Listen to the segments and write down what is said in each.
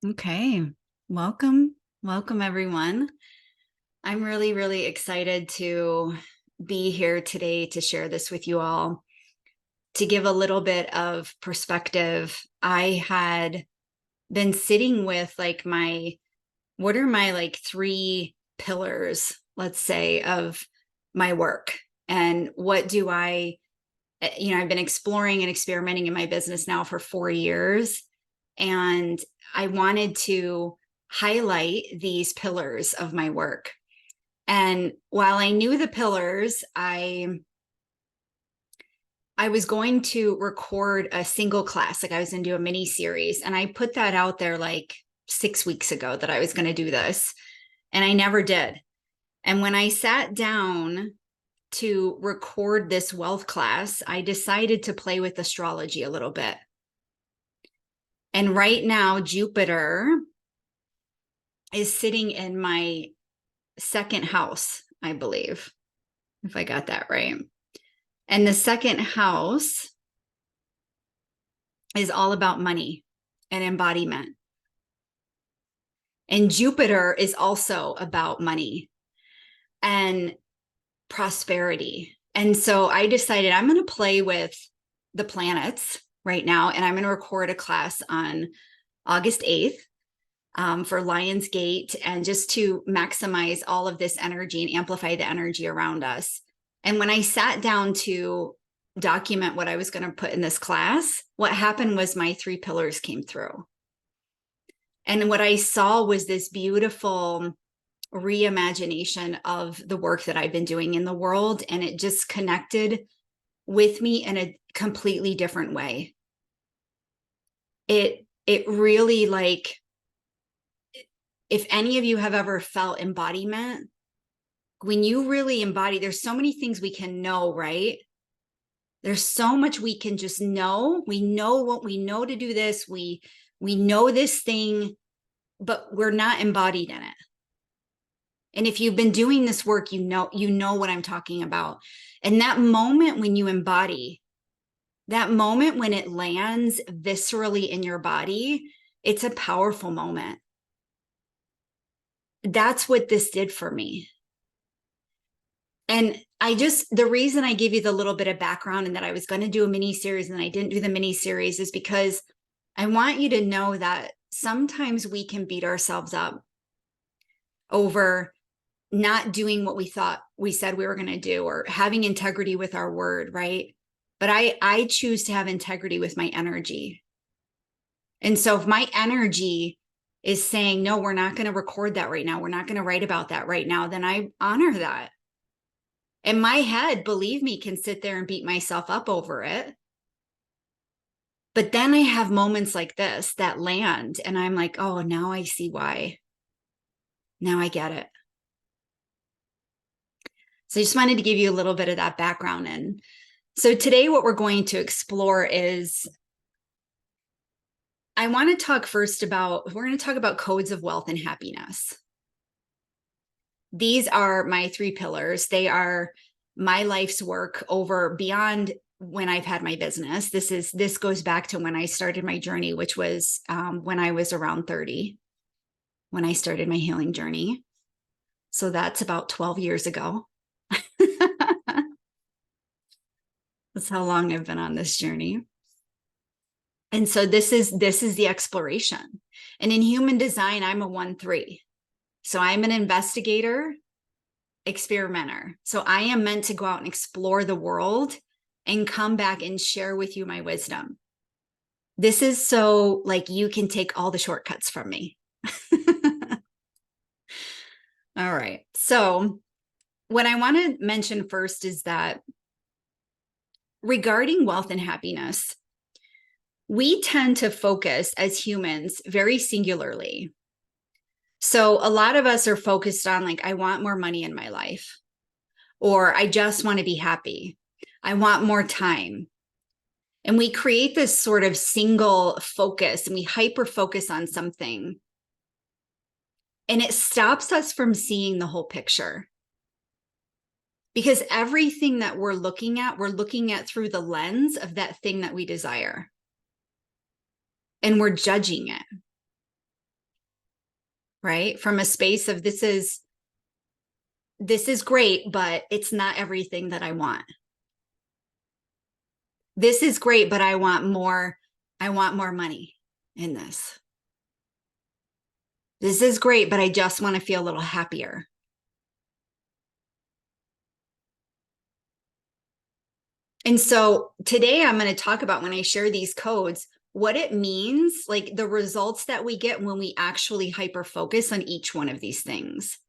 Okay. Welcome. Welcome, everyone. I'm really, really excited to be here today to share this with you all. To give a little bit of perspective, I had been sitting with what are my three pillars, let's say, of my work? And what do I've been exploring and experimenting in my business now for 4 years. And I wanted to highlight these pillars of my work. And while I knew the pillars, I was going to record a single class, like I was going to do a mini series. And I put that out there like 6 weeks ago that I was going to do this. And I never did. And when I sat down to record this wealth class, I decided to play with astrology a little bit. And right now, Jupiter is sitting in my second house, I believe, if I got that right. And the second house is all about money and embodiment. And Jupiter is also about money and prosperity. And so I decided I'm going to play with the planets right now, and I'm going to record a class on August 8th for Lionsgate, and just to maximize all of this energy and amplify the energy around us. And when I sat down to document what I was going to put in this class, what happened was my three pillars came through. And what I saw was this beautiful reimagination of the work that I've been doing in the world. And it just connected with me in a completely different way. It really, like, if any of you have ever felt embodiment, when you really embody, there's so many things we can know, right? There's so much we can just know. We know what we know to do this. We know this thing, but we're not embodied in it. And if you've been doing this work, you know what I'm talking about. And that moment when you embody, that moment when it lands viscerally in your body, it's a powerful moment. That's what this did for me. And the reason I give you the little bit of background and that I was going to do a mini series and I didn't do the mini series is because I want you to know that sometimes we can beat ourselves up over not doing what we thought we said we were going to do, or having integrity with our word, right? But I choose to have integrity with my energy. And so if my energy is saying, no, we're not going to record that right now, we're not going to write about that right now, then I honor that. And my head, believe me, can sit there and beat myself up over it. But then I have moments like this that land, and I'm like, oh, now I see why. Now I get it. So I just wanted to give you a little bit of that background. And so today what we're going to explore is, we're going to talk about codes of wealth and happiness. These are my three pillars. They are my life's work over beyond when I've had my business. This goes back to when I started my journey, which was when I was around 30, when I started my healing journey. So that's about 12 years ago. That's how long I've been on this journey. And so this is the exploration. And in human design, I'm a 1-3. So I'm an investigator, experimenter. So I am meant to go out and explore the world and come back and share with you my wisdom. This is so like you can take all the shortcuts from me. All right. So what I want to mention first is that regarding wealth and happiness, we tend to focus as humans very singularly. So a lot of us are focused on, like, I want more money in my life, or I just want to be happy. I want more time. And we create this sort of single focus, and we hyper focus on something. And it stops us from seeing the whole picture. Because everything that we're looking at through the lens of that thing that we desire. And we're judging it. right? From a space of this is great, but it's not everything that I want. This is great, but I want more money in this. This is great, but I just want to feel a little happier. And so today I'm going to talk about, when I share these codes, what it means, like the results that we get when we actually hyper focus on each one of these things.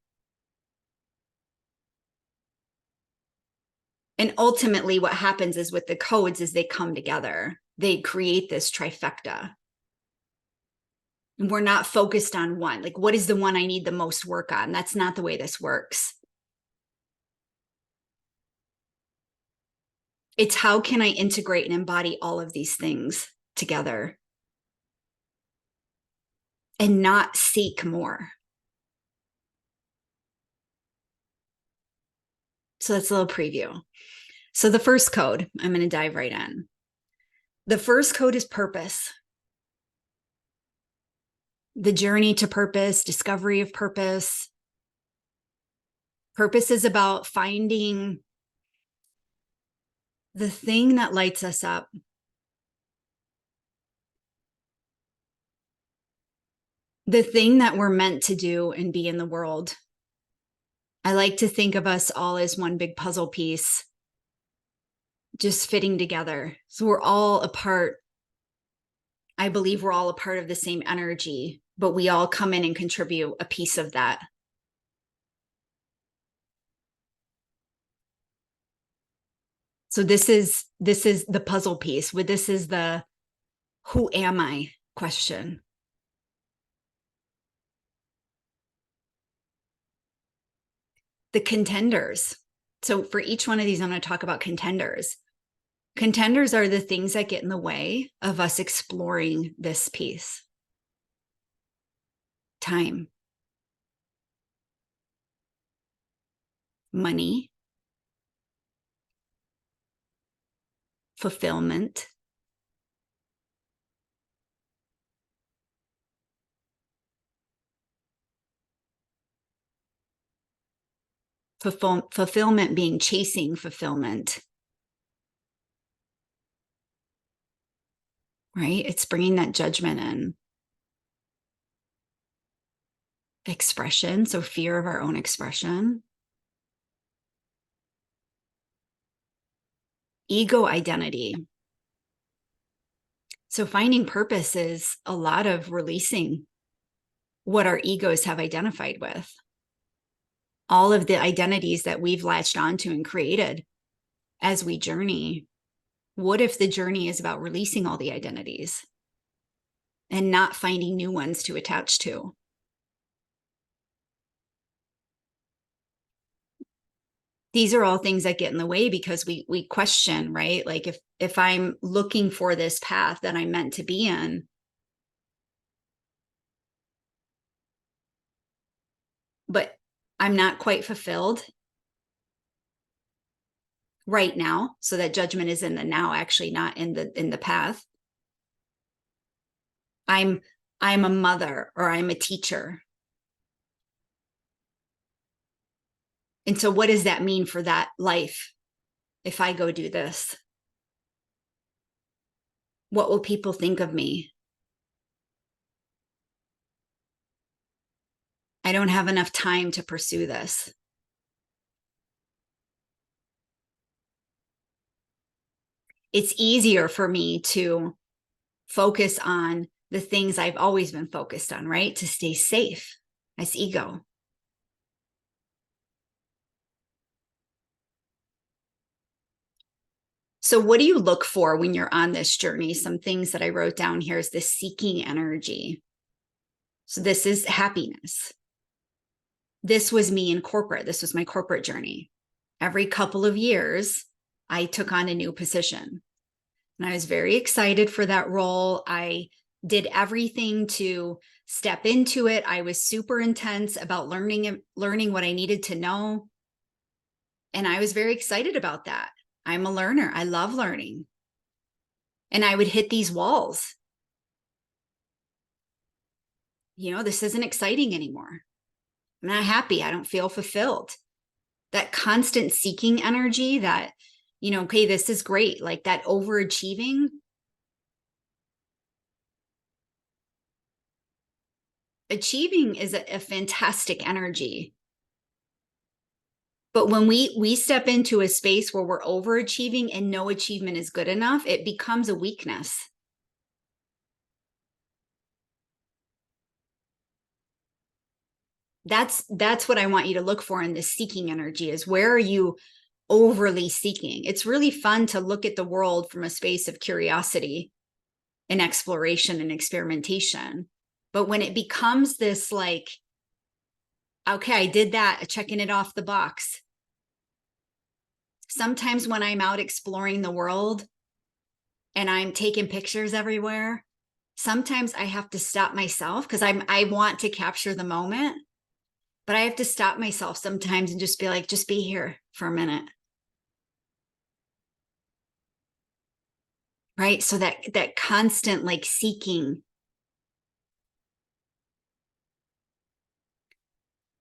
And ultimately what happens is with the codes is they come together. They create this trifecta. And we're not focused on one. Like, what is the one I need the most work on? That's not the way this works. It's how can I integrate and embody all of these things together and not seek more. So that's a little preview. So the first code, I'm going to dive right in. The first code is purpose. The journey to purpose, discovery of purpose. Purpose is about finding the thing that lights us up. The thing that we're meant to do and be in the world. I like to think of us all as one big puzzle piece, just fitting together. So we're all a part. I believe we're all a part of the same energy, but we all come in and contribute a piece of that. So this is the puzzle piece. This is the who am I question. The contenders. So for each one of these, I'm going to talk about contenders. Contenders are the things that get in the way of us exploring this piece. Time, money, fulfillment, fulfillment being chasing fulfillment, right? It's bringing that judgment in. Expression, so fear of our own expression. Ego identity. So finding purpose is a lot of releasing what our egos have identified with. All of the identities that we've latched onto and created as we journey. What if the journey is about releasing all the identities and not finding new ones to attach to? These are all things that get in the way because we question, right? Like if I'm looking for this path that I'm meant to be in, but I'm not quite fulfilled right now. So that judgment is in the now, actually not in the path. I'm a mother or I'm a teacher. And so what does that mean for that life if I go do this? What will people think of me? I don't have enough time to pursue this. It's easier for me to focus on the things I've always been focused on, right? To stay safe. That's ego. So what do you look for when you're on this journey? Some things that I wrote down here is this seeking energy. So this is happiness. This was me in corporate. This was my corporate journey. Every couple of years, I took on a new position. And I was very excited for that role. I did everything to step into it. I was super intense about learning what I needed to know. And I was very excited about that. I'm a learner. I love learning. And I would hit these walls. this isn't exciting anymore. I'm not happy. I don't feel fulfilled. That constant seeking energy that, okay, this is great. Like that overachieving. Achieving is a fantastic energy. But when we step into a space where we're overachieving and no achievement is good enough, it becomes a weakness. That's what I want you to look for in this seeking energy, is where are you overly seeking? It's really fun to look at the world from a space of curiosity and exploration and experimentation. But when it becomes this like, okay, I did that, checking it off the box. Sometimes when I'm out exploring the world and I'm taking pictures everywhere, sometimes I have to stop myself because I want to capture the moment, but I have to stop myself sometimes and just be like, just be here for a minute. Right? So that constant like seeking.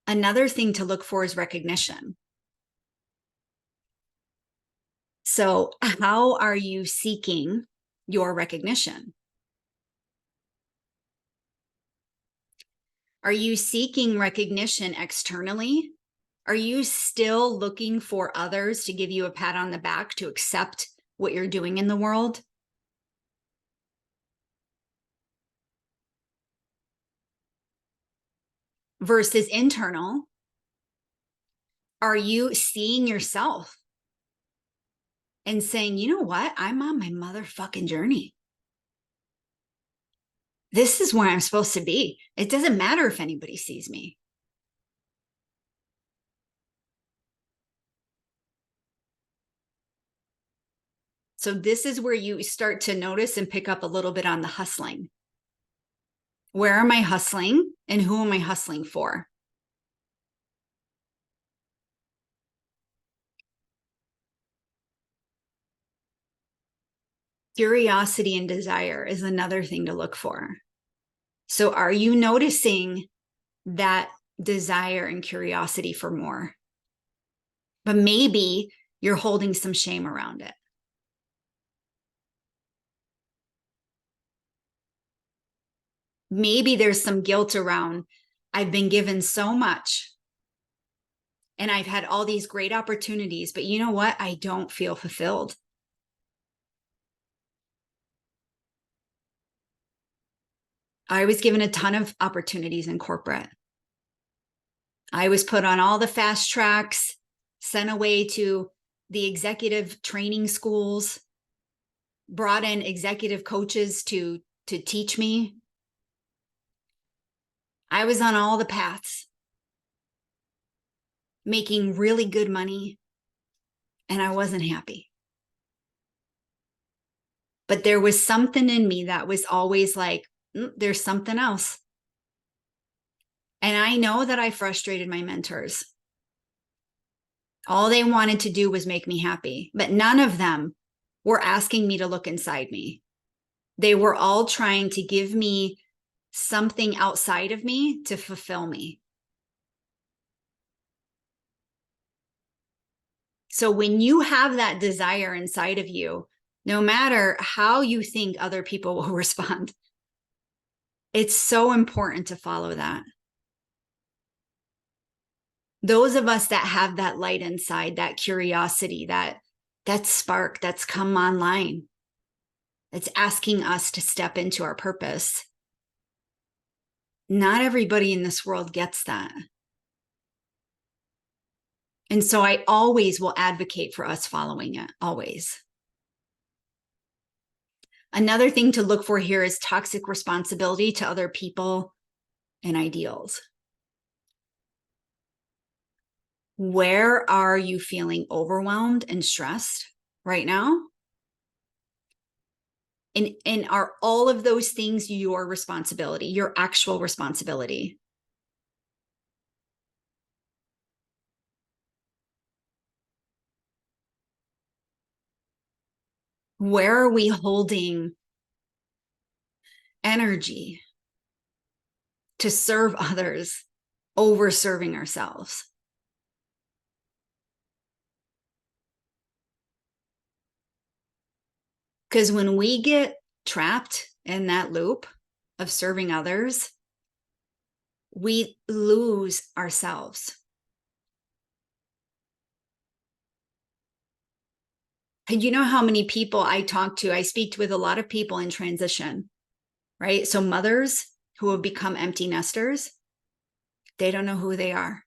Another thing to look for is recognition. So how are you seeking your recognition? Are you seeking recognition externally? Are you still looking for others to give you a pat on the back to accept what you're doing in the world? Versus internal, are you seeing yourself and saying, you know what? I'm on my motherfucking journey. This is where I'm supposed to be. It doesn't matter if anybody sees me. So this is where you start to notice and pick up a little bit on the hustling. Where am I hustling and who am I hustling for? Curiosity and desire is another thing to look for. So are you noticing that desire and curiosity for more? But maybe you're holding some shame around it. Maybe there's some guilt around, I've been given so much and I've had all these great opportunities, but you know what? I don't feel fulfilled. I was given a ton of opportunities in corporate. I was put on all the fast tracks, sent away to the executive training schools, brought in executive coaches to teach me. I was on all the paths, making really good money, and I wasn't happy. But there was something in me that was always like, there's something else. And I know that I frustrated my mentors. All they wanted to do was make me happy, but none of them were asking me to look inside me. They were all trying to give me something outside of me to fulfill me. So when you have that desire inside of you, no matter how you think other people will respond, it's so important to follow that. Those of us that have that light inside, that curiosity, that spark that's come online, it's asking us to step into our purpose. Not everybody in this world gets that. And so I always will advocate for us following it, always. Another thing to look for here is toxic responsibility to other people and ideals. Where are you feeling overwhelmed and stressed right now? And are all of those things your responsibility, your actual responsibility? Where are we holding energy to serve others over serving ourselves. Because when we get trapped in that loop of serving others, we lose ourselves. And you know how many people I talk to, I speak with a lot of people in transition, right? So mothers who have become empty nesters, they don't know who they are.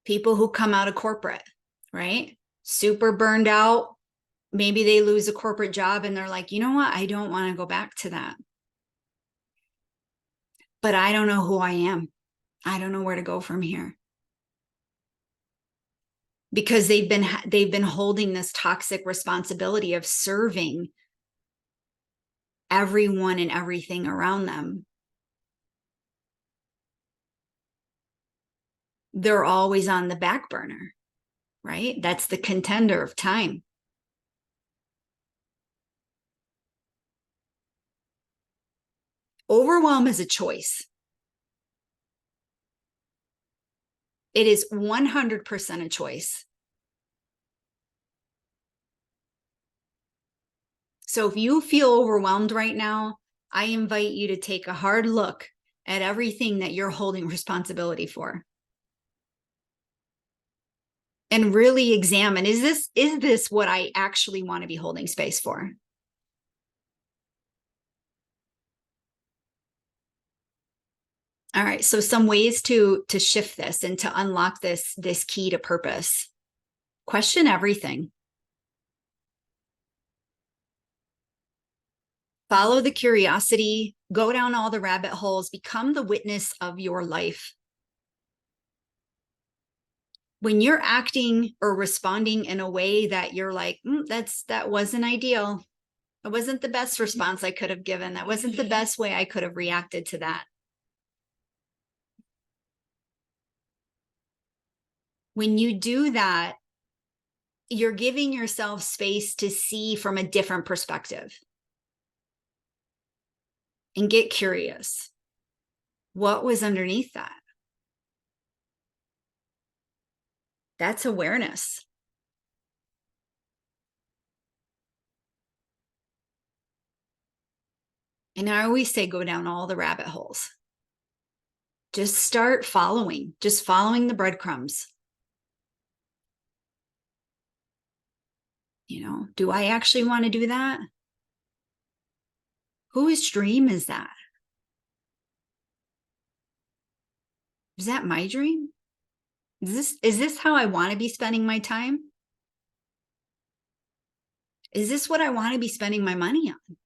People who come out of corporate, right? Super burned out. Maybe they lose a corporate job and they're like, you know what? I don't want to go back to that. But I don't know who I am. I don't know where to go from here. Because they've been holding this toxic responsibility of serving everyone and everything around them. They're always on the back burner, right? That's the contender of time. Overwhelm is a choice. It is 100% a choice. So if you feel overwhelmed right now, I invite you to take a hard look at everything that you're holding responsibility for. And really examine, is this what I actually want to be holding space for? All right, so some ways to shift this and to unlock this key to purpose. Question everything. Follow the curiosity, go down all the rabbit holes, become the witness of your life. When you're acting or responding in a way that you're like, that wasn't ideal. It wasn't the best response I could have given. That wasn't the best way I could have reacted to that. When you do that, you're giving yourself space to see from a different perspective. And get curious. What was underneath that? That's awareness. And I always say, go down all the rabbit holes. Just start following the breadcrumbs. You know, do I actually want to do that? Whose dream is that? Is that my dream? Is this how I want to be spending my time? Is this what I want to be spending my money on?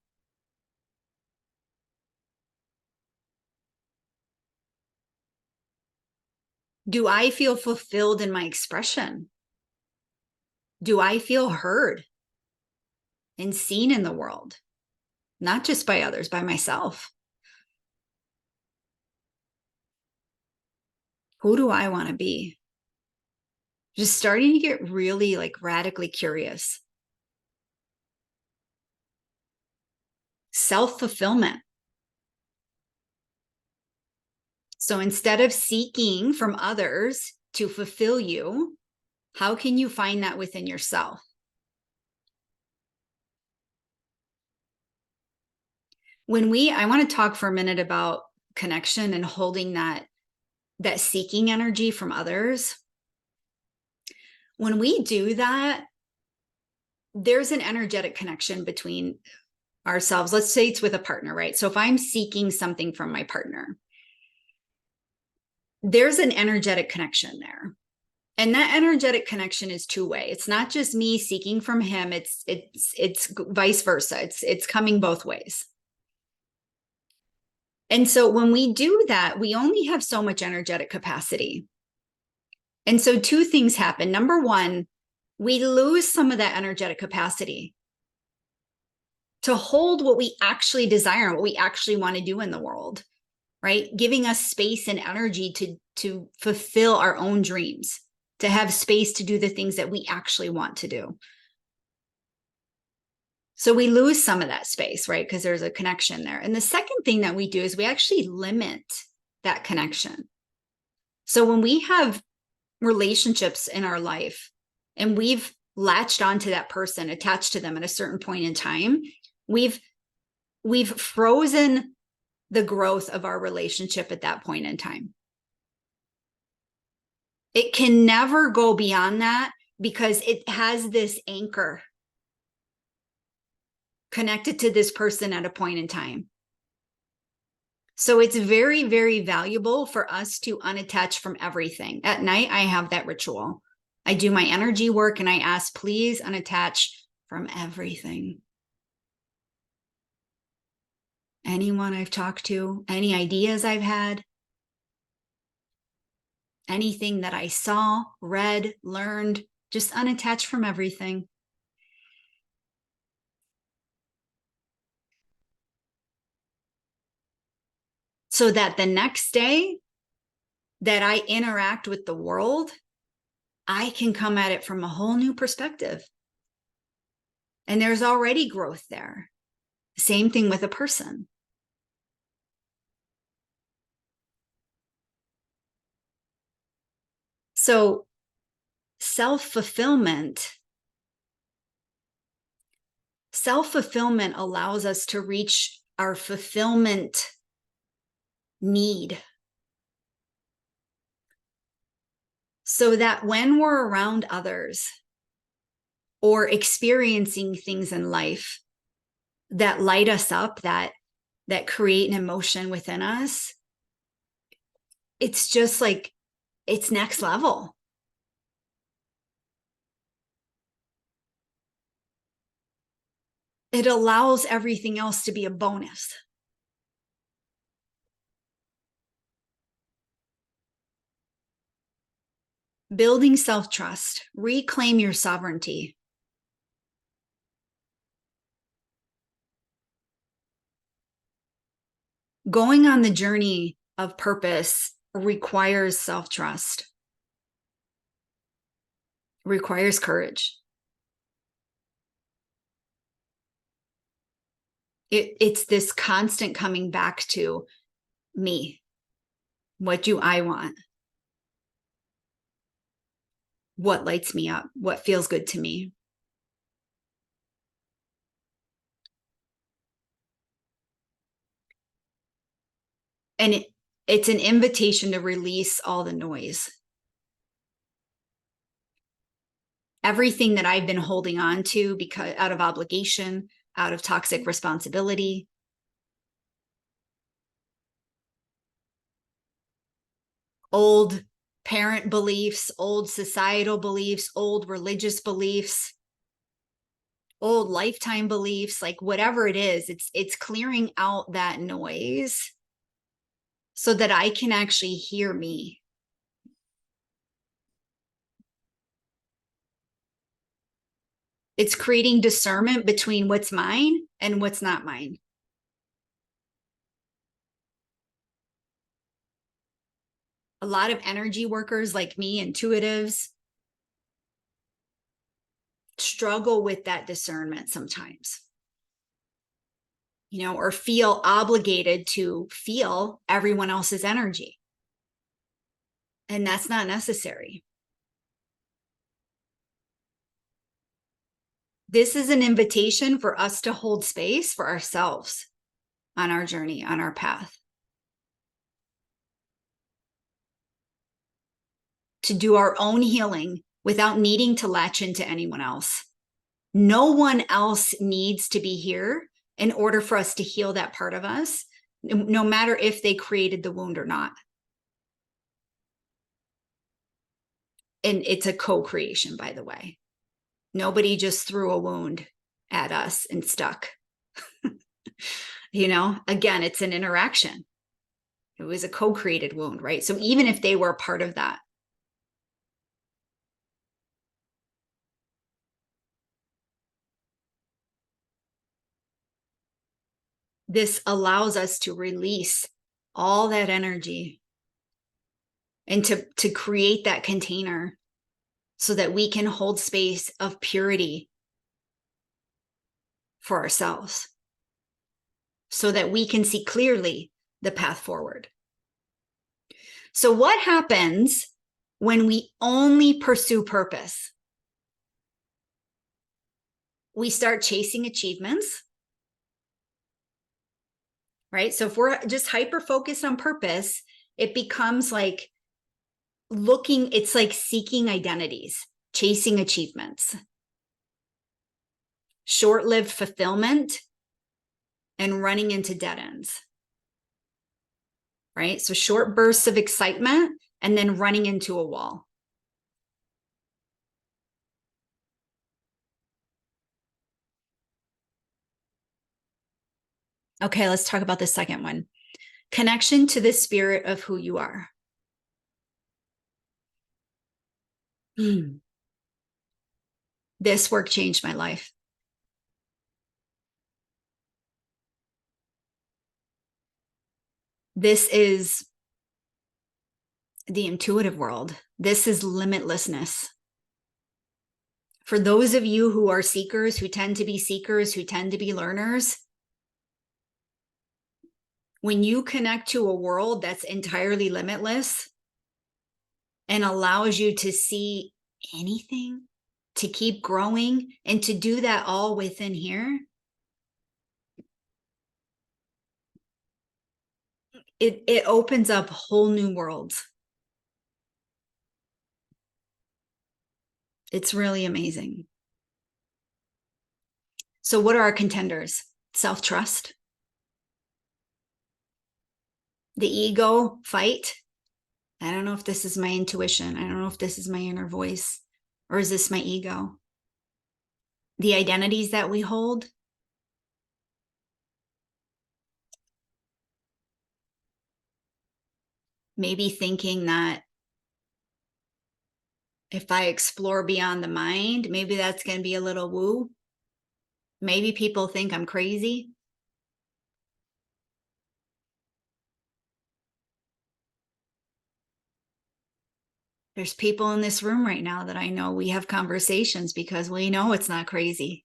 Do I feel fulfilled in my expression? Do I feel heard and seen in the world? Not just by others, by myself. Who do I want to be? Just starting to get really radically curious. Self-fulfillment. So instead of seeking from others to fulfill you, how can you find that within yourself? I want to talk for a minute about connection and holding that seeking energy from others. When we do that, there's an energetic connection between ourselves. Let's say it's with a partner, right? So if I'm seeking something from my partner, there's an energetic connection there. And that energetic connection is two-way. It's not just me seeking from him. It's vice versa. It's coming both ways. And so when we do that, we only have so much energetic capacity. And so two things happen. Number one, we lose some of that energetic capacity to hold what we actually desire and what we actually want to do in the world, right? Giving us space and energy to fulfill our own dreams, to have space to do the things that we actually want to do. So we lose some of that space, right? Because there's a connection there. And the second thing that we do is we actually limit that connection. So when we have relationships in our life and we've latched onto that person, attached to them at a certain point in time, we've frozen the growth of our relationship at that point in time. It can never go beyond that because it has this anchor connected to this person at a point in time. So it's very, very valuable for us to unattach from everything. At night, I have that ritual. I do my energy work and I ask, please unattach from everything. Anyone I've talked to, any ideas I've had, anything that I saw, read, learned, just unattach from everything. So that the next day that I interact with the world, I can come at it from a whole new perspective. And there's already growth there. Same thing with a person. So self-fulfillment allows us to reach our fulfillment need. So that when we're around others or experiencing things in life that light us up, that create an emotion within us, it's just like, it's next level. It allows everything else to be a bonus. Building self-trust, reclaim your sovereignty. Going on the journey of purpose requires self-trust, requires courage. It's this constant coming back to me. What do I want? What lights me up? What feels good to me? And it's an invitation to release all the noise. Everything that I've been holding on to because out of obligation, out of toxic responsibility, old parent beliefs, old societal beliefs, old religious beliefs, old lifetime beliefs, like whatever it is, it's clearing out that noise so that I can actually hear me. It's creating discernment between what's mine and what's not mine. A lot of energy workers like me, intuitives, struggle with that discernment sometimes, you know, or feel obligated to feel everyone else's energy. And that's not necessary. This is an invitation for us to hold space for ourselves on our journey, on our path, to do our own healing without needing to latch into anyone else. No one else needs to be here in order for us to heal that part of us, no matter if they created the wound or not. And it's a co-creation, by the way. Nobody just threw a wound at us and stuck. You know, again, it's an interaction. It was a co-created wound, right? So even if they were a part of that, this allows us to release all that energy and to create that container so that we can hold space of purity for ourselves so that we can see clearly the path forward. So what happens when we only pursue purpose? We start chasing achievements, right? So if we're just hyper focused on purpose, it becomes like it's like seeking identities, chasing achievements, short-lived fulfillment, and running into dead ends, right? So short bursts of excitement and then running into a wall. Okay, let's talk about the second one. Connection to the spirit of who you are. This work changed my life. This is the intuitive world. This is limitlessness. For those of you who are seekers, who tend to be seekers, who tend to be learners, when you connect to a world that's entirely limitless and allows you to see anything, to keep growing, and to do that all within here, it opens up whole new worlds. It's really amazing. So what are our contenders? Self-trust, the ego fight. I don't know if this is my intuition. I don't know if this is my inner voice, or is this my ego? The identities that we hold. Maybe thinking that if I explore beyond the mind, maybe that's going to be a little woo. Maybe people think I'm crazy. There's people in this room right now that I know we have conversations because we know it's not crazy.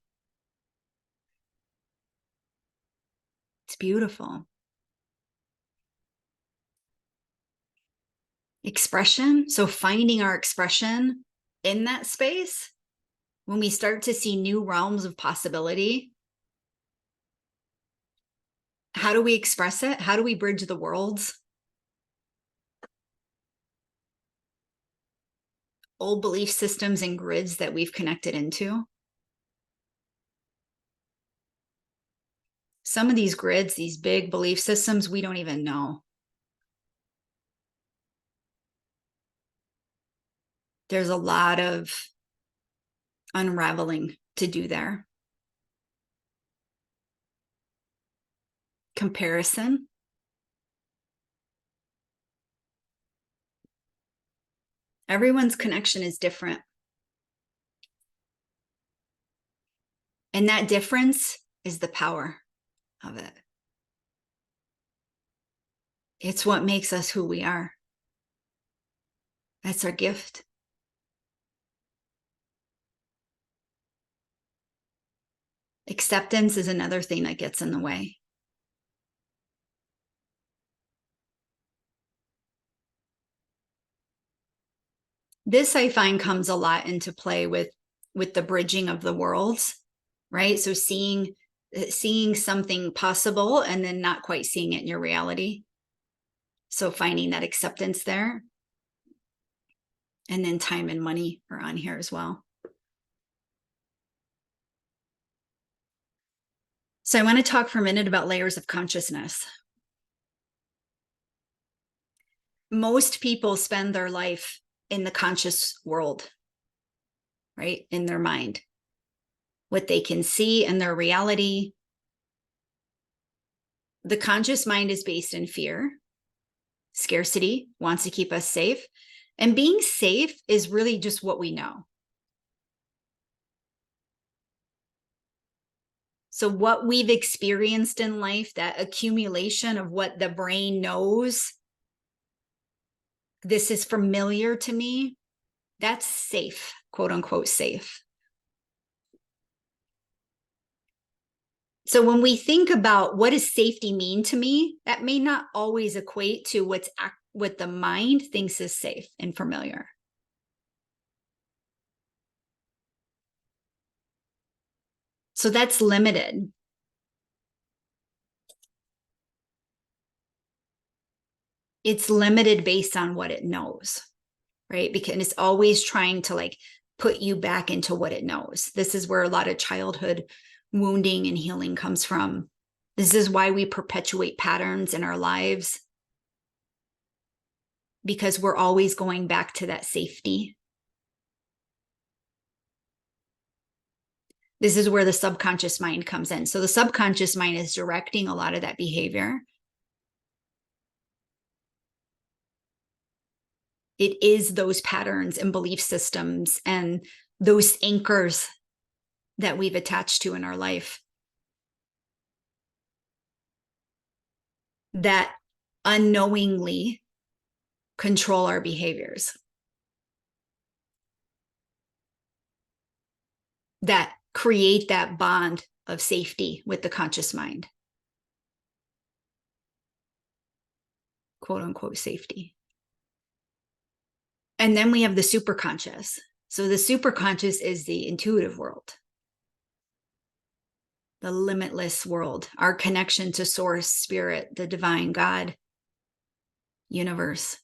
It's beautiful. Expression. So finding our expression in that space, when we start to see new realms of possibility, how do we express it? How do we bridge the worlds? Old belief systems and grids that we've connected into. Some of these grids, these big belief systems, we don't even know. There's a lot of unraveling to do there. Comparison. Everyone's connection is different. And that difference is the power of it. It's what makes us who we are. That's our gift. Acceptance is another thing that gets in the way. This I find comes a lot into play with the bridging of the worlds, right? So seeing something possible and then not quite seeing it in your reality. So finding that acceptance there. And then time and money are on here as well. So I want to talk for a minute about layers of consciousness. Most people spend their life in the conscious world, right? In their mind, what they can see in their reality. The conscious mind is based in fear, scarcity, wants to keep us safe. And being safe is really just what we know. So what we've experienced in life, that accumulation of what the brain knows, this is familiar to me, that's safe, quote unquote safe. So when we think about what does safety mean to me, that may not always equate to what the mind thinks is safe and familiar. So that's limited. It's limited based on what it knows, right? Because it's always trying to like put you back into what it knows. This is where a lot of childhood wounding and healing comes from. This is why we perpetuate patterns in our lives, because we're always going back to that safety. This is where the subconscious mind comes in. So the subconscious mind is directing a lot of that behavior. It is those patterns and belief systems and those anchors that we've attached to in our life that unknowingly control our behaviors, that create that bond of safety with the conscious mind, quote unquote safety. And then we have the superconscious. So the superconscious is the intuitive world, the limitless world, our connection to source, spirit, the divine God, universe.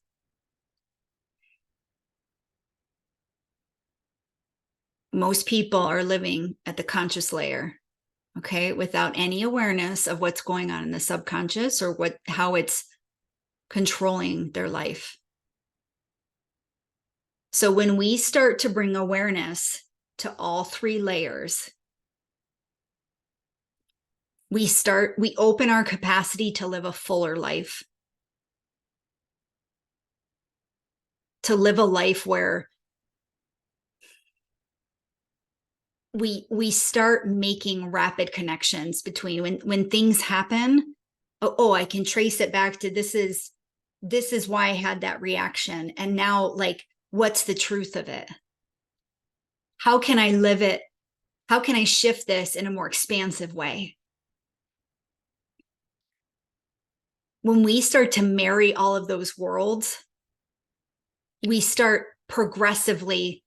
Most people are living at the conscious layer, okay, without any awareness of what's going on in the subconscious or how it's controlling their life. So when we start to bring awareness to all three layers, we open our capacity to live a fuller life, to live a life where we start making rapid connections between when things happen. Oh, I can trace it back to this is why I had that reaction. And now, like, what's the truth of it? How can I live it? How can I shift this in a more expansive way? When we start to marry all of those worlds, we start progressively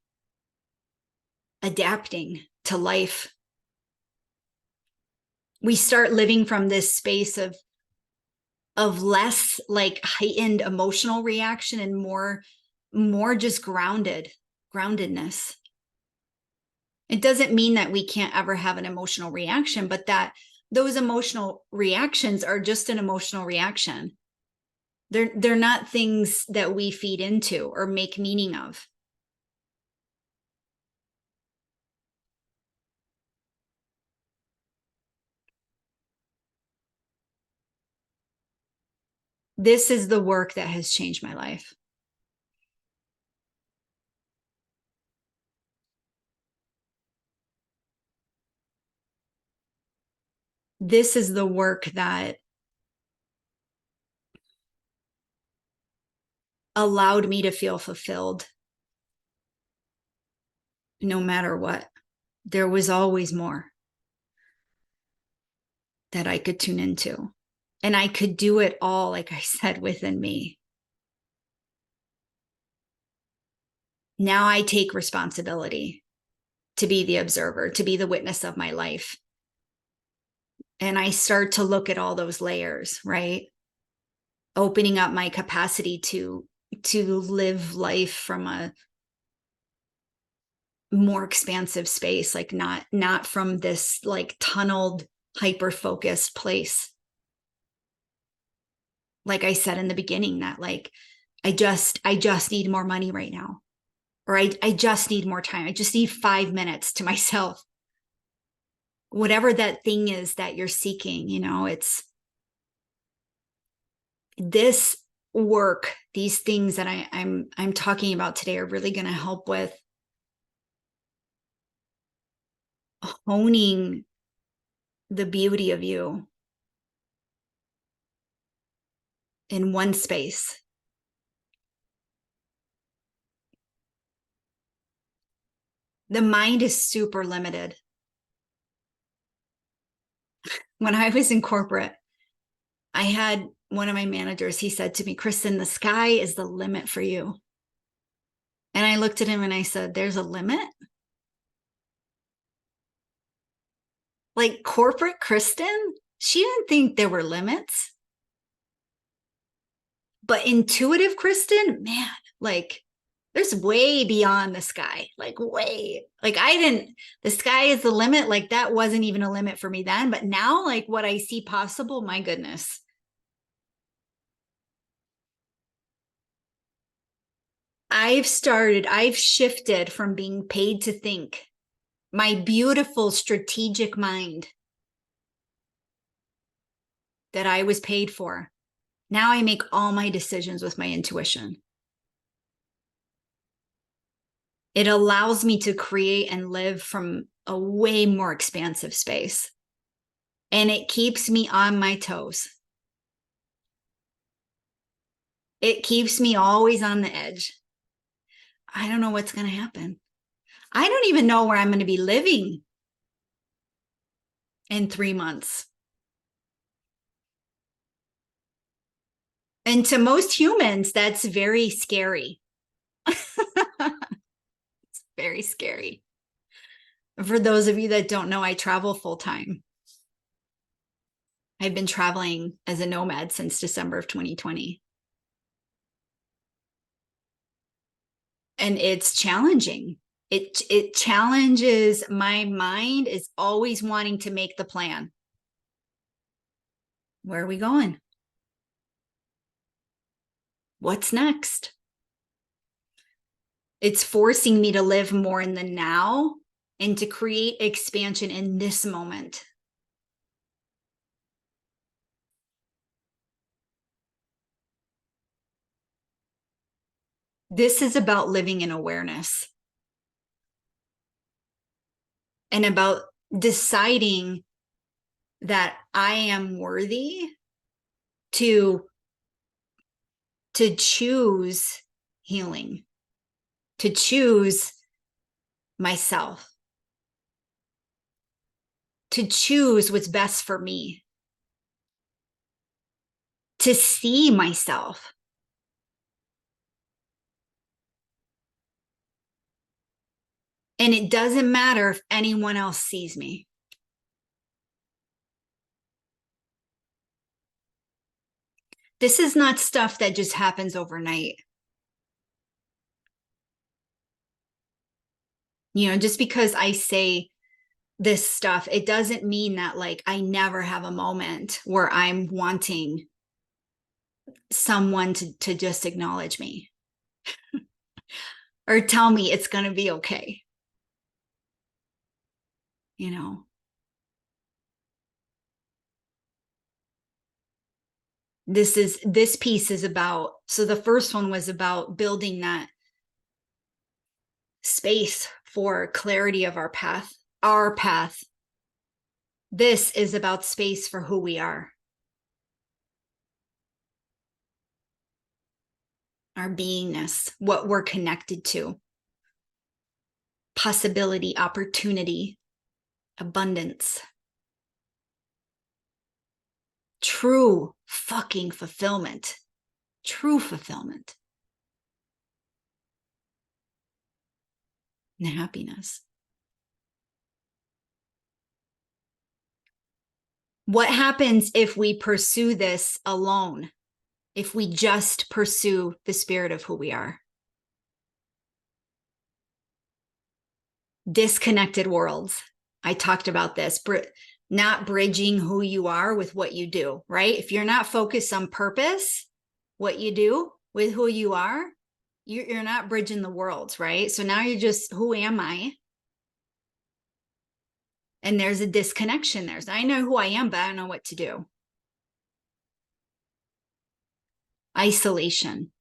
adapting to life. We start living from this space of less like heightened emotional reaction and more just groundedness. It doesn't mean that we can't ever have an emotional reaction, but that those emotional reactions are just an emotional reaction. They're not things that we feed into or make meaning of. This is the work that has changed my life. This is the work that allowed me to feel fulfilled no matter what. There was always more that I could tune into. And I could do it all, like I said, within me. Now I take responsibility to be the observer, to be the witness of my life. And I start to look at all those layers, right? Opening up my capacity to live life from a more expansive space, like not from this like tunneled, hyper focused place. Like I said in the beginning, that like I just need more money right now, or I just need more time. I just need 5 minutes to myself. Whatever that thing is that you're seeking, it's this work, these things that I'm talking about today are really going to help with honing the beauty of you in one space. The mind is super limited. when I was in corporate, I had one of my managers, he said to me, Kristen, the sky is the limit for you. And I looked at him and I said, there's a limit? Like corporate Kristen, she didn't think there were limits. But intuitive Kristen, man, like there's way beyond the sky, like way. Like I didn't, the sky is the limit. Like that wasn't even a limit for me then. But now, like what I see possible, my goodness. I've shifted from being paid to think. My beautiful strategic mind that I was paid for. Now I make all my decisions with my intuition. It allows me to create and live from a way more expansive space. And it keeps me on my toes. It keeps me always on the edge. I don't know what's going to happen. I don't even know where I'm going to be living in 3 months. And to most humans, that's very scary. It's very scary. For those of you that don't know, I travel full time. I've been traveling as a nomad since December of 2020. And it's challenging. It challenges my mind is always wanting to make the plan. Where are we going? What's next? It's forcing me to live more in the now and to create expansion in this moment. This is about living in awareness and about deciding that I am worthy to choose healing, to choose myself, to choose what's best for me, to see myself. And it doesn't matter if anyone else sees me. This is not stuff that just happens overnight. You know, just because I say this stuff, it doesn't mean that like I never have a moment where I'm wanting someone to just acknowledge me or tell me it's going to be okay. You know, this piece is about, so the first one was about building that space for clarity of our path. This is about space for who we are, our beingness, what we're connected to, possibility, opportunity, abundance, true fucking fulfillment, true fulfillment, and happiness. What happens if we pursue this alone? If we just pursue the spirit of who we are? Disconnected worlds. I talked about this, not bridging who you are with what you do, right? If you're not focused on purpose, what you do with who you are, you're not bridging the worlds, right? So now you're just, who am I? And there's a disconnection there. So I know who I am, but I don't know what to do. Isolation.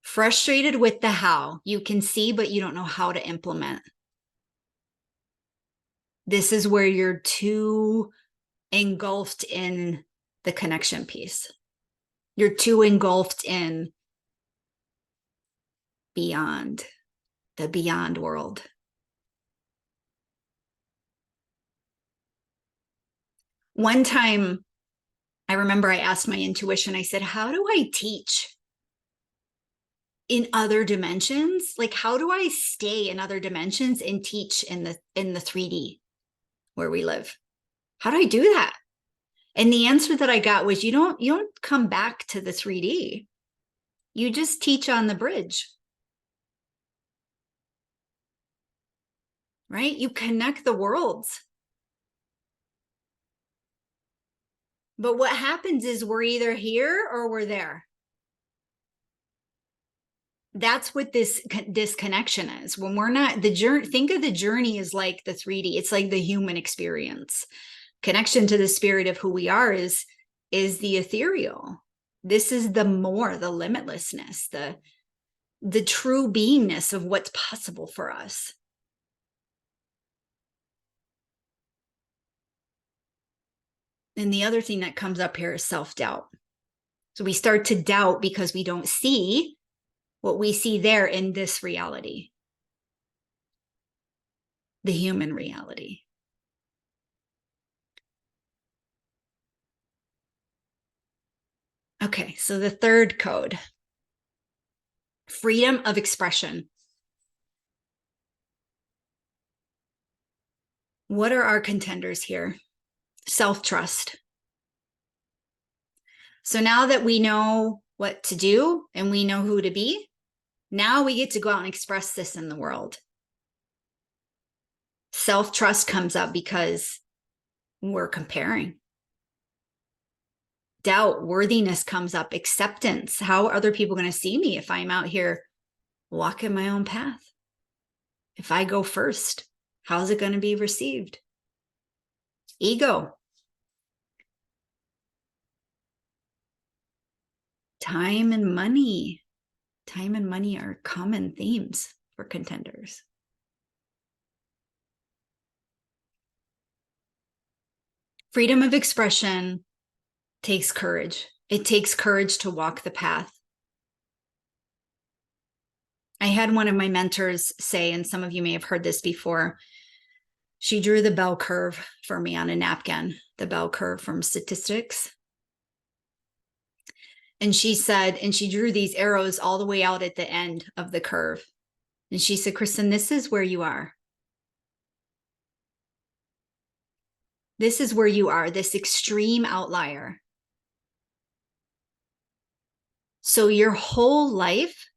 Frustrated with the how. You can see, but you don't know how to implement. This is where you're too engulfed in the connection piece. You're too engulfed in beyond, the beyond world. One time, I remember I asked my intuition, I said, how do I teach in other dimensions? Like, how do I stay in other dimensions and teach in the 3D where we live? How do I do that? And the answer that I got was, you don't come back to the 3D. You just teach on the bridge. Right? You connect the worlds. But what happens is we're either here or we're there. That's what this disconnection is. When we're not the journey, think of the journey as like the 3D. It's like the human experience. Connection to the spirit of who we are is the ethereal. This is the more, the limitlessness, the true beingness of what's possible for us. And the other thing that comes up here is self-doubt. So we start to doubt because we don't see what we see there in this reality, the human reality. Okay, so the third code, freedom of expression. What are our contenders here? Self-trust. So now that we know what to do and we know who to be, now we get to go out and express this in the world. Self-trust comes up because we're comparing. Doubt, worthiness comes up, acceptance. How are other people going to see me if I'm out here walking my own path? If I go first, how's it going to be received? Ego. Time and money. Time and money are common themes for contenders. Freedom of expression takes courage. It takes courage to walk the path. I had one of my mentors say, and some of you may have heard this before, she drew the bell curve for me on a napkin, the bell curve from statistics. And she said, and she drew these arrows all the way out at the end of the curve. And she said, Kristen, this is where you are. This is where you are, this extreme outlier. So your whole life,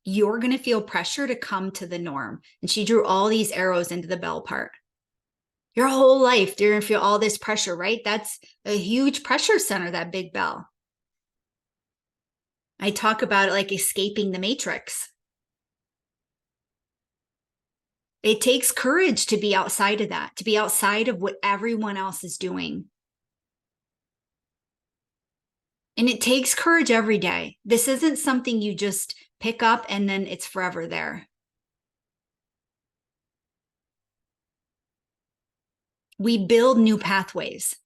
you're going to feel pressure to come to the norm. And she drew all these arrows into the bell part. Your whole life, you're going to feel all this pressure, right? That's a huge pressure center, that big bell. I talk about it like escaping the matrix. It takes courage to be outside of that, to be outside of what everyone else is doing. And it takes courage every day. This isn't something you just pick up and then it's forever there. We build new pathways.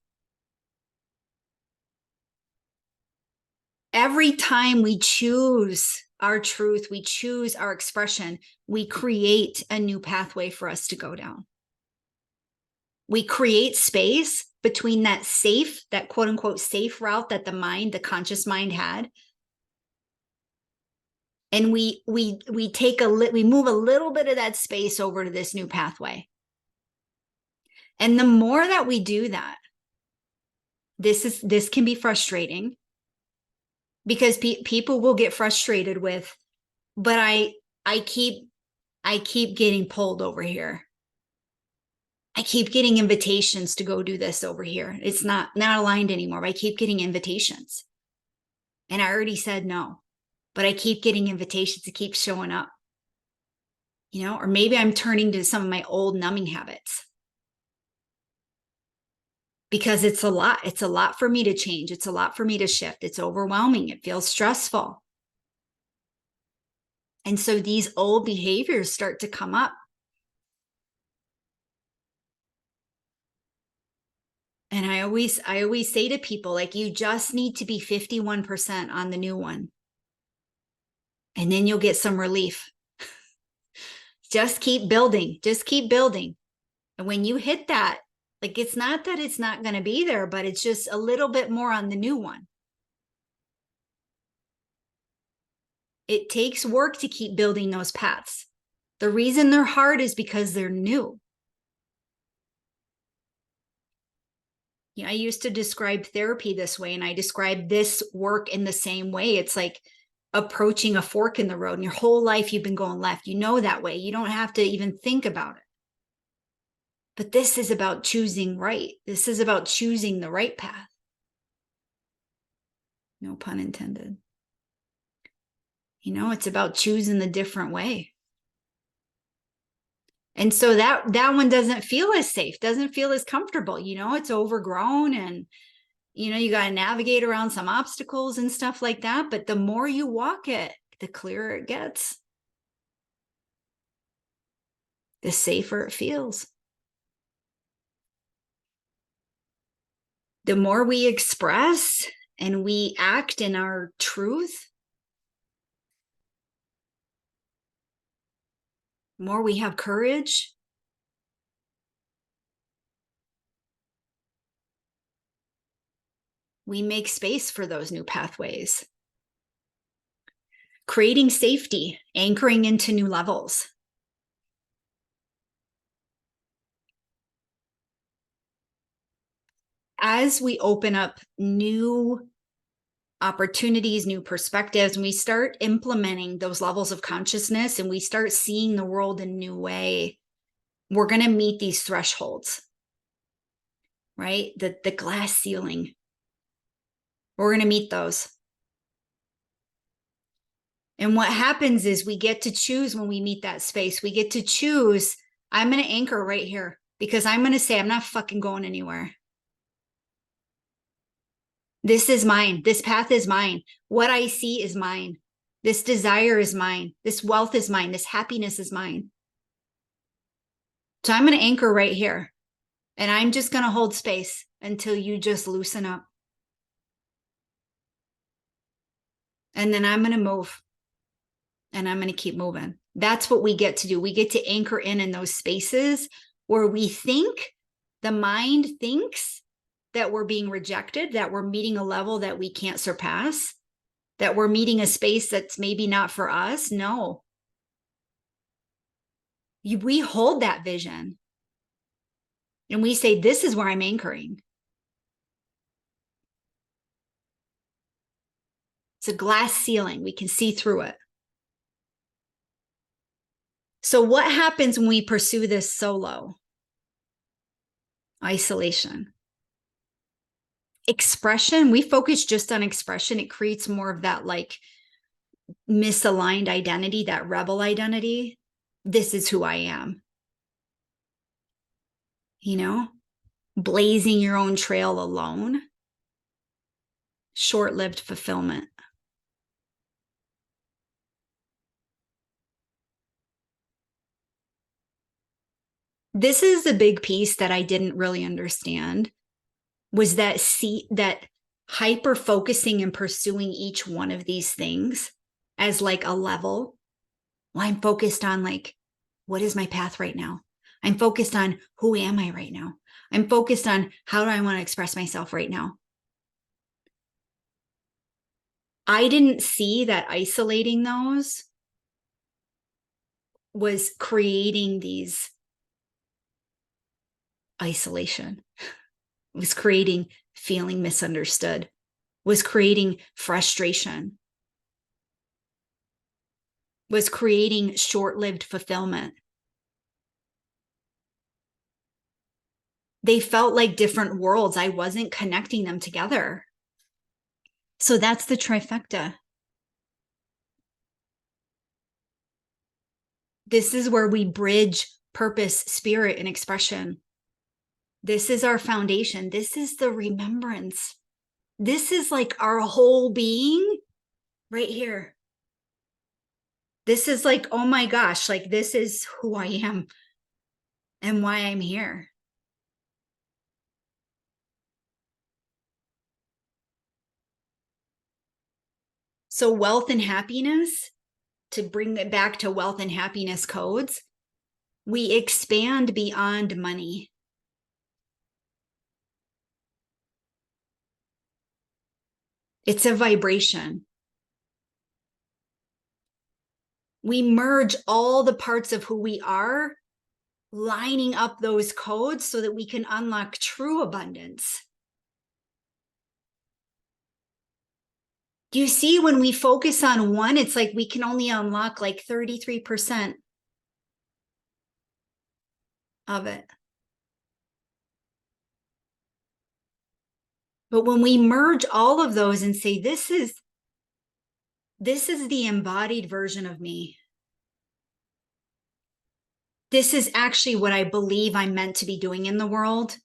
Every time we choose our truth, we choose our expression, we create a new pathway for us to go down. We create space between that safe, that quote unquote safe route that the conscious mind had. And we move a little bit of that space over to this new pathway. And the more that we do that, this can be frustrating, because people will get frustrated with, but I keep getting pulled over here. I keep getting invitations to go do this over here. It's not aligned anymore, but I keep getting invitations. And I already said no, but I keep getting invitations to keep showing up. Or maybe I'm turning to some of my old numbing habits. Because it's a lot. It's a lot for me to change. It's a lot for me to shift. It's overwhelming. It feels stressful. And so these old behaviors start to come up. And I always say to people, like, you just need to be 51% on the new one. And then you'll get some relief. Just keep building. Just keep building. And when you hit that, Like, it's not that it's not going to be there, but it's just a little bit more on the new one. It takes work to keep building those paths. The reason they're hard is because they're new. I used to describe therapy this way, and I describe this work in the same way. It's like approaching a fork in the road, and your whole life you've been going left. You know that way. You don't have to even think about it. But this is about choosing right. This is about choosing the right path. No pun intended. It's about choosing the different way. And so that one doesn't feel as safe, doesn't feel as comfortable. It's overgrown, and you got to navigate around some obstacles and stuff like that. But the more you walk it, the clearer it gets, the safer it feels. The more we express and we act in our truth, the more we have courage, we make space for those new pathways. Creating safety, anchoring into new levels. As we open up new opportunities, new perspectives, and we start implementing those levels of consciousness and we start seeing the world in a new way, we're going to meet these thresholds, right? The glass ceiling. We're going to meet those. And what happens is we get to choose when we meet that space. We get to choose, I'm going to anchor right here because I'm going to say, I'm not fucking going anywhere. This is mine. This path is mine. What I see is mine. This desire is mine. This wealth is mine. This happiness is mine. So I'm going to anchor right here. And I'm just going to hold space until you just loosen up. And then I'm going to move. And I'm going to keep moving. That's what we get to do. We get to anchor in those spaces where we think, the mind thinks that we're being rejected, that we're meeting a level that we can't surpass, that we're meeting a space that's maybe not for us. No. We hold that vision and we say, this is where I'm anchoring. It's a glass ceiling. We can see through it. So what happens when we pursue this solo? Isolation. Expression, we focus just on expression. It creates more of that like misaligned identity, that rebel identity. This is who I am. Blazing your own trail alone. Short-lived fulfillment. This is the big piece that I didn't really understand, was that hyper focusing and pursuing each one of these things as like a level. Well, I'm focused on like, what is my path right now? I'm focused on who am I right now? I'm focused on how do I want to express myself right now? I didn't see that isolating those was creating these isolation, was creating feeling misunderstood, was creating frustration, was creating short-lived fulfillment. They felt like different worlds. I wasn't connecting them together. So that's the trifecta. This is where we bridge purpose, spirit, and expression. This is our foundation. This is the remembrance. This is like our whole being right here. This is like, oh my gosh, like this is who I am and why I'm here. So wealth and happiness, to bring it back to wealth and happiness codes, we expand beyond money. It's a vibration. We merge all the parts of who we are, lining up those codes so that we can unlock true abundance. Do you see, when we focus on one, it's like we can only unlock like 33% of it. But when we merge all of those and say, this is the embodied version of me. This is actually what I believe I'm meant to be doing in the world.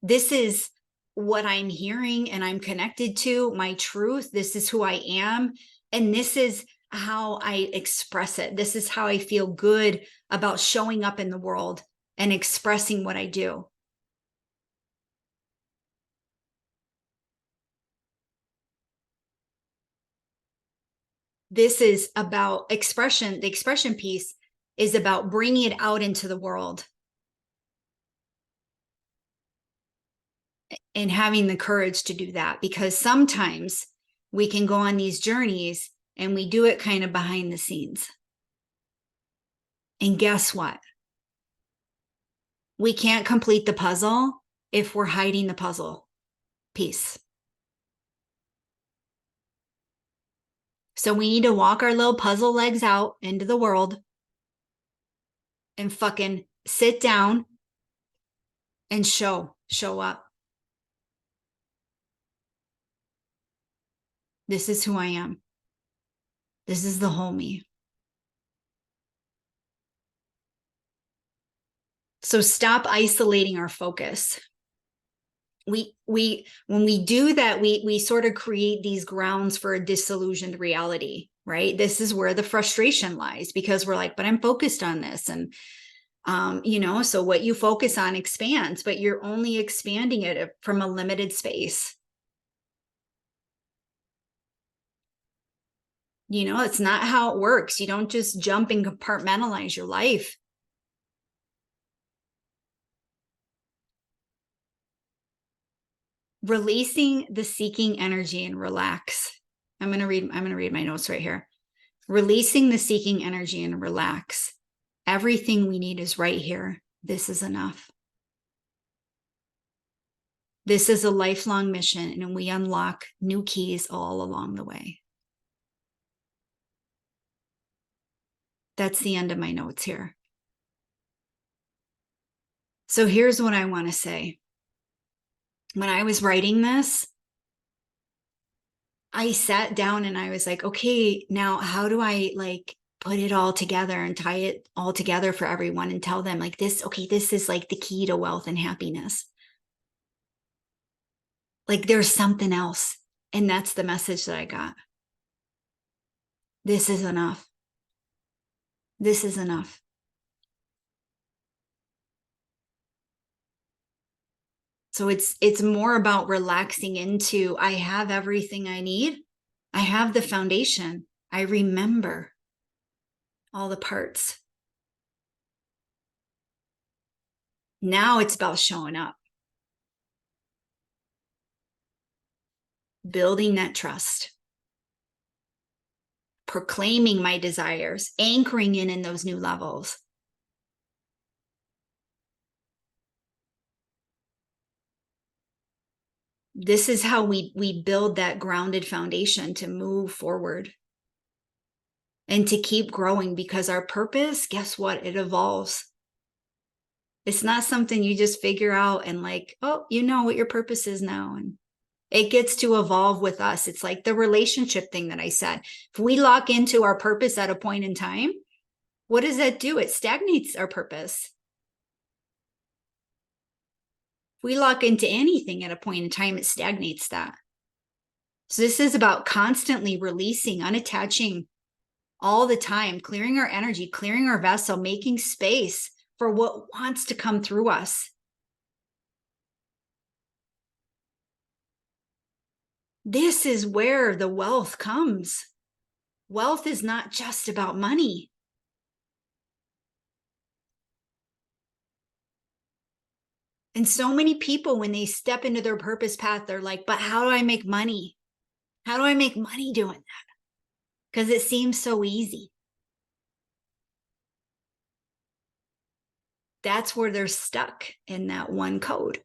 This is what I'm hearing and I'm connected to, my truth. This is who I am. And this is how I express it. This is how I feel good about showing up in the world and expressing what I do. This is about expression. The expression piece is about bringing it out into the world and having the courage to do that, because sometimes we can go on these journeys and we do it kind of behind the scenes. And guess what? We can't complete the puzzle if we're hiding the puzzle piece. So we need to walk our little puzzle legs out into the world and fucking sit down and show up. This is who I am. This is the whole me. So stop isolating our focus. When we do that, we sort of create these grounds for a disillusioned reality, right? This is where the frustration lies, because we're like, but I'm focused on this. And, so what you focus on expands, but you're only expanding it from a limited space. It's not how it works. You don't just jump and compartmentalize your life. Releasing the seeking energy and relax. I'm going to read my notes right here. Releasing the seeking energy and relax. Everything we need is right here. This is enough. This is a lifelong mission, and we unlock new keys all along the way. That's the end of my notes here. So here's what I want to say. When I was writing this, I sat down and I was like, okay, now how do I put it all together and tie it all together for everyone and tell them this is the key to wealth and happiness. There's something else. And that's the message that I got. This is enough. This is enough. So it's more about relaxing into, I have everything I need. I have the foundation. I remember all the parts. Now it's about showing up. Building that trust. Proclaiming my desires, anchoring in those new levels. This is how we build that grounded foundation to move forward and to keep growing, because our purpose, guess what? It evolves. It's not something you just figure out and you know what your purpose is now. And it gets to evolve with us. It's like the relationship thing that I said. If we lock into our purpose at a point in time, what does that do? It stagnates our purpose. If we lock into anything at a point in time, it stagnates that. So this is about constantly releasing, unattaching all the time, clearing our energy, clearing our vessel, making space for what wants to come through us. This is where the wealth comes. Wealth is not just about money. And so many people, when they step into their purpose path, they're like, but how do I make money? How do I make money doing that? Because it seems so easy. That's where they're stuck in that one code.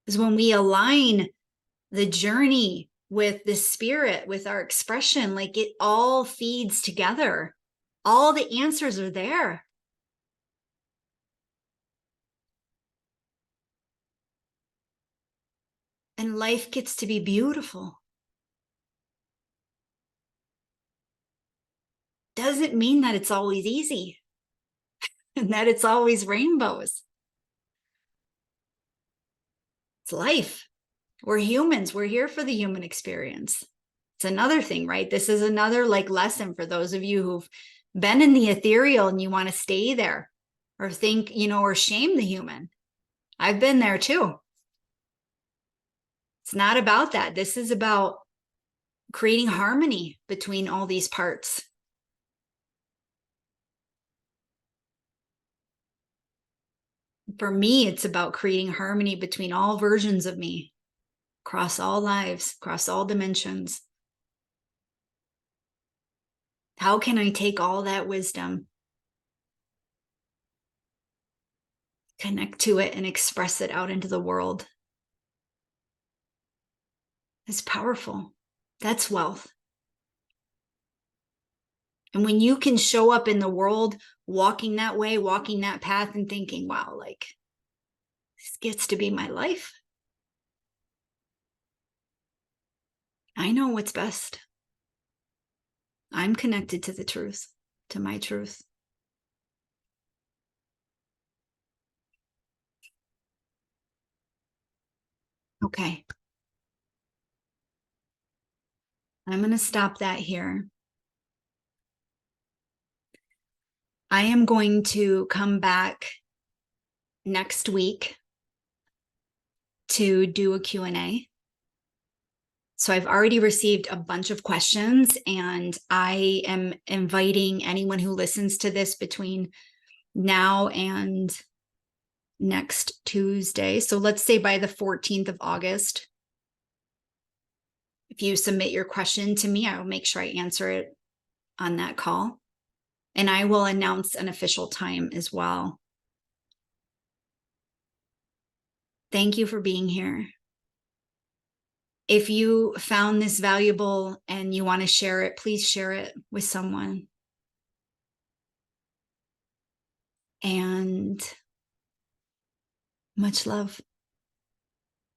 Is when we align the journey with the spirit, with our expression, like it all feeds together. All the answers are there. And life gets to be beautiful. Doesn't mean that it's always easy and that it's always rainbows. It's life. We're humans. We're here for the human experience. It's another thing, right? This is another like lesson for those of you who've been in the ethereal and you want to stay there or think, or shame the human. I've been there too. It's not about that. This is about creating harmony between all these parts. For me, it's about creating harmony between all versions of me, across all lives, across all dimensions. How can I take all that wisdom, connect to it, and express it out into the world? It's powerful. That's wealth. And when you can show up in the world walking that way, walking that path, and thinking, wow, like this gets to be my life. I know what's best. I'm connected to the truth, to my truth. Okay. I'm going to stop that here. I am going to come back next week to do a Q&A. So I've already received a bunch of questions, and I am inviting anyone who listens to this between now and next Tuesday. So let's say by the 14th of August, if you submit your question to me, I will make sure I answer it on that call. And I will announce an official time as well. Thank you for being here. If you found this valuable and you want to share it, please share it with someone. And much love.